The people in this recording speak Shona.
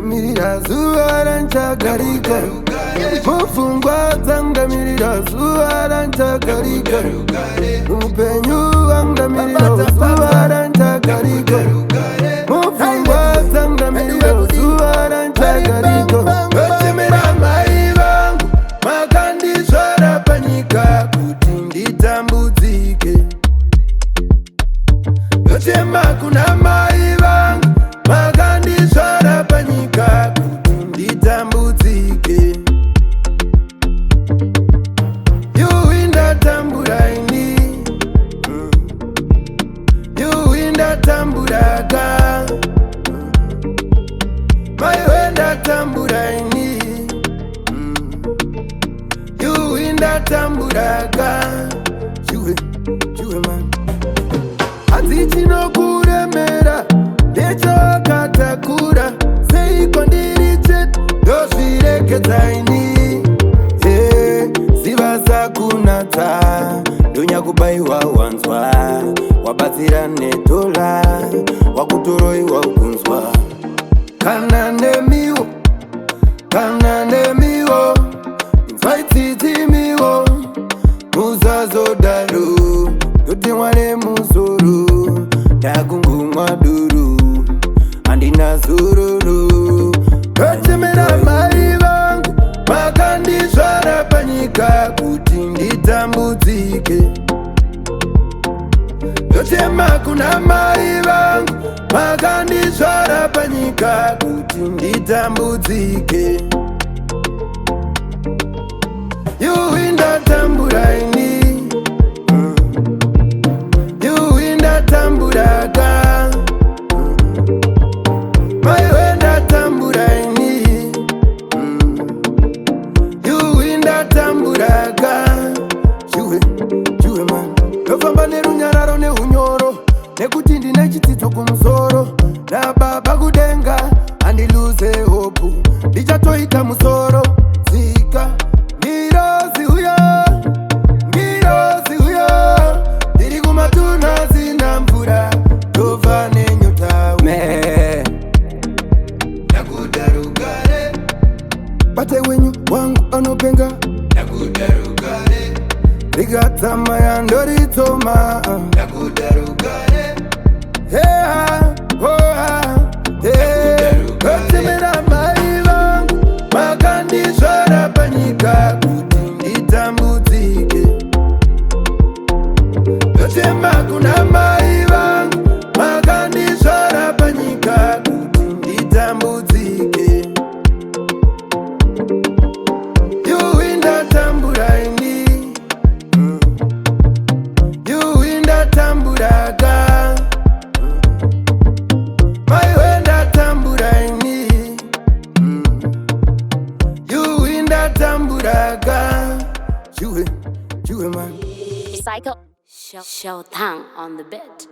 mirira zuva ranchagarika mupfungwa dzangamirira zuva ranchagarika upenyu vangamirira zuva ranchagarika mupfungwa dzangamirira zuva ranchagarika yochemera mai vangu makandisvara panyika kuti nditambudzike yochema kuna mai vangu makandisvara panyika kuti nditambudzike yuwi tamburaini yuwi ndatamburaka maiwe ndatamburaini yuwi ndatamburaka chiwe mani hanzi chinokuremera ndechakatakura seiko ndiri chete ndozvirekedzaini ziva zakunatsa ndonyakubayiwa wanzwa wabatsira nedola wakutoroiwa ukunzwa kana nemiwo mvaitsitsimiwo muzazodaro yotemware muzoro ndakungumwa duru handina zororo yochemera mai vangu makandisvara panyika kuti nditambudzike yochema kuna mai vangu makandisvara panyika kuti nditambudzike yuwi ndatamburaini yuwi ndatamburaka maiwe ndatamburaini yuwi ndatamburaka chiwe mani ndofamba nerunyararo neunyoro nekuti ndine chidzidzo kumusoro nababa kudenga handiluze hopu ndichatoita musoro tsika ngirozi uyo ndiri kumatuna zina mvura ndobva nenyota nakudarugare bate wenyu wangu anopenga nakudarugare rikadzama yandoritsoma nakudarugare yochemera mai vangu makandisvara panyika kuti nditambudzike yochema kuna mai vangu makandisvara panyika kuti nditambudzike yuwi ndatamburaini yuwi ndatamburaka maiwe ndatamburaini yuwi ndatamburaka chiwe man Psycho Showtime on the beat.